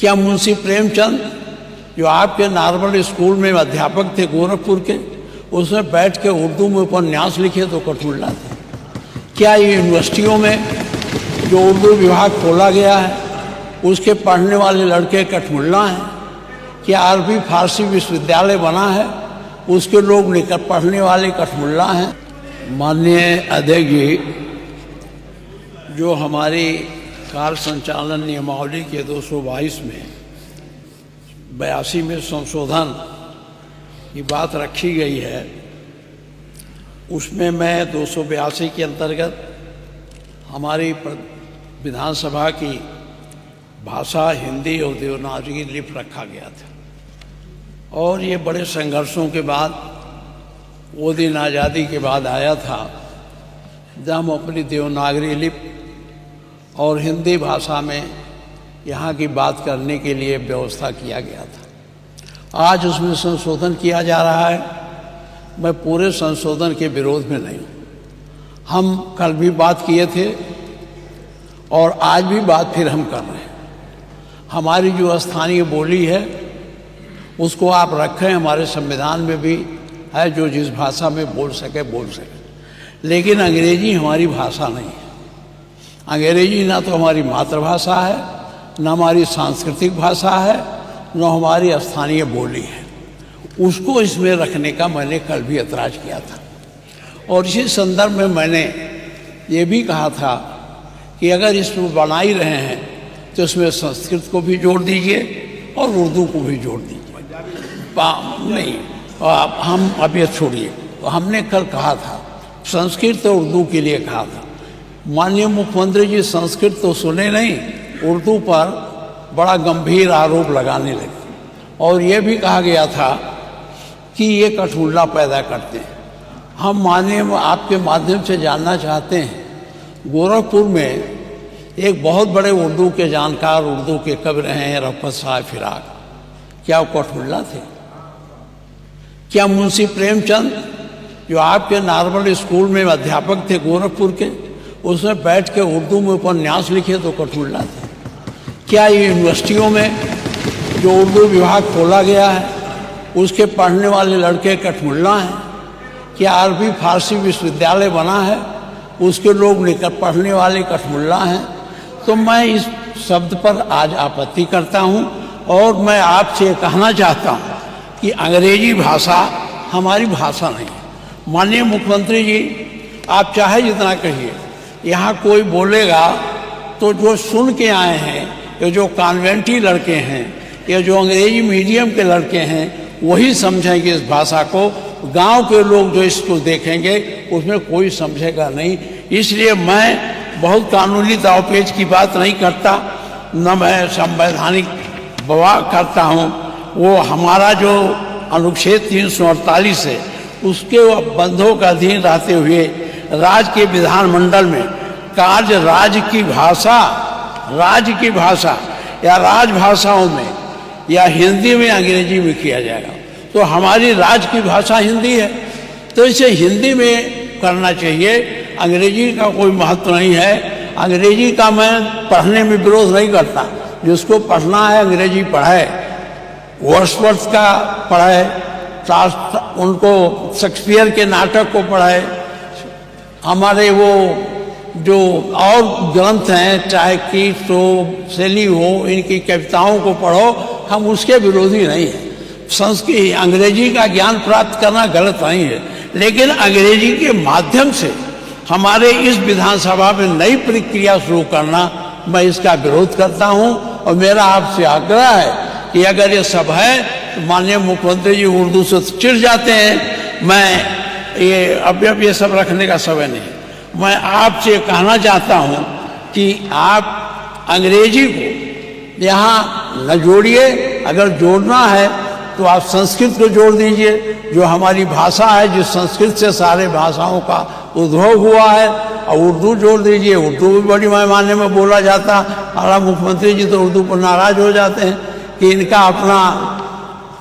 क्या मुंशी प्रेमचंद जो आपके नॉर्मल स्कूल में अध्यापक थे गोरखपुर के, उसमें बैठ के उर्दू में उपन्यास लिखे तो कठमुल्ला थे? क्या ये यूनिवर्सिटियों में जो उर्दू विभाग खोला गया है उसके पढ़ने वाले लड़के कठमुल्ला हैं? क्या अरबी फारसी विश्वविद्यालय बना है उसके लोग निकट पढ़ने वाले कठमुल्ला हैं? माननीय अध्यक्ष जी, जो हमारी कार्य संचालन नियमावली के 222 में 82 में संशोधन की बात रखी गई है, उसमें मैं 282 के अंतर्गत हमारी विधानसभा की भाषा हिंदी और देवनागरी लिपि रखा गया था। और ये बड़े संघर्षों के बाद, वो दिन आज़ादी के बाद आया था जब हम अपनी देवनागरी लिपि और हिंदी भाषा में यहाँ की बात करने के लिए व्यवस्था किया गया था। आज उसमें संशोधन किया जा रहा है। मैं पूरे संशोधन के विरोध में नहीं हूँ। हम कल भी बात किए थे और आज भी बात फिर हम कर रहे हैं। हमारी जो स्थानीय बोली है उसको आप रखें, हमारे संविधान में भी है, जो जिस भाषा में बोल सके बोल सके। लेकिन अंग्रेजी हमारी भाषा नहीं है। अंग्रेजी ना तो हमारी मातृभाषा है, न हमारी सांस्कृतिक भाषा है, न हमारी स्थानीय बोली है। उसको इसमें रखने का मैंने कल भी ऐतराज़ किया था। और इसी संदर्भ में मैंने ये भी कहा था कि अगर इसमें बना ही रहे हैं तो इसमें संस्कृत को भी जोड़ दीजिए और उर्दू को भी जोड़ दीजिए। नहीं, हम अब ये छोड़िए। हमने कल कहा था, संस्कृत और उर्दू के लिए कहा था। माननीय मुख्यमंत्री जी संस्कृत तो सुने नहीं, उर्दू पर बड़ा गंभीर आरोप लगाने लगे। और ये भी कहा गया था कि ये कठमुल्ला पैदा करते हैं। हम माननीय आपके माध्यम से जानना चाहते हैं, गोरखपुर में एक बहुत बड़े उर्दू के जानकार, उर्दू के कवि रहे हैं रफ़त साहब फिराक, क्या वो कठमुल्ला थे? क्या मुंशी प्रेमचंद जो आपके नॉर्मल स्कूल में अध्यापक थे गोरखपुर के, उसमें बैठ के उर्दू में उपन्यास लिखे तो कठमुल्ला थे? क्या ये यूनिवर्सिटियों में जो उर्दू विभाग खोला गया है उसके पढ़ने वाले लड़के कठमुल्ला हैं? क्या अरबी फारसी विश्वविद्यालय बना है उसके लोग निकट पढ़ने वाले कठमुल्ला हैं? तो मैं इस शब्द पर आज आपत्ति करता हूं और मैं आपसे कहना चाहता हूं कि अंग्रेजी भाषा हमारी भाषा नहीं है। माननीय मुख्यमंत्री जी, आप चाहे जितना कहिए, यहाँ कोई बोलेगा तो जो सुन के आए हैं, या जो कॉन्वेंटी लड़के हैं, या जो अंग्रेजी मीडियम के लड़के हैं, वही समझेंगे इस भाषा को। गांव के लोग जो इसको देखेंगे उसमें कोई समझेगा नहीं। इसलिए मैं बहुत कानूनी दावपेच की बात नहीं करता, न मैं संवैधानिक बवाह करता हूँ। वो हमारा जो अनुच्छेद 348 है उसके बंधों का अधीन रहते हुए राज्य के विधानमंडल में कार्य राज्य की भाषा या राजभाषाओं में या हिंदी में अंग्रेजी में किया जाएगा। तो हमारी राज्य की भाषा हिंदी है, तो इसे हिंदी में करना चाहिए। अंग्रेजी का कोई महत्व नहीं है। अंग्रेजी का मैं पढ़ने में विरोध नहीं करता। जिसको पढ़ना है अंग्रेजी पढ़े, वर्ड्सवर्थ का पढ़े, उनको शेक्सपियर के नाटक को पढ़े, हमारे वो जो और ग्रंथ हैं, चाहे कीट्स हो, शैली हो, इनकी कविताओं को पढ़ो। हम उसके विरोधी नहीं हैं। संस्कृत अंग्रेजी का ज्ञान प्राप्त करना गलत नहीं है, लेकिन अंग्रेजी के माध्यम से हमारे इस विधानसभा में नई प्रक्रिया शुरू करना, मैं इसका विरोध करता हूं। और मेरा आपसे आग्रह है कि अगर ये सब है तो माननीय मुख्यमंत्री जी उर्दू से चिढ़ जाते हैं। मैं ये अब ये सब रखने का समय नहीं। मैं आपसे कहना चाहता हूं कि आप अंग्रेजी को यहाँ न जोड़िए। अगर जोड़ना है तो आप संस्कृत को जोड़ दीजिए, जो हमारी भाषा है, जिस संस्कृत से सारे भाषाओं का उद्भव हुआ है, और उर्दू जोड़ दीजिए। उर्दू भी बड़ी पैमाने में बोला जाता। हमारा मुख्यमंत्री जी तो उर्दू पर नाराज हो जाते हैं कि इनका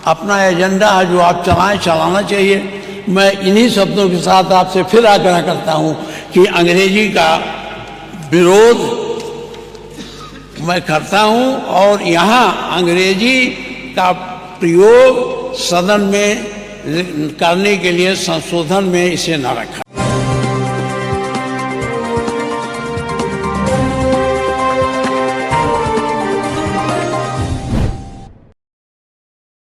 अपना एजेंडा है जो आप चलाना चाहिए। मैं इन्हीं शब्दों के साथ आपसे फिर आग्रह करता हूं कि अंग्रेजी का विरोध मैं करता हूं और यहाँ अंग्रेजी का प्रयोग सदन में करने के लिए संशोधन में इसे न रखा।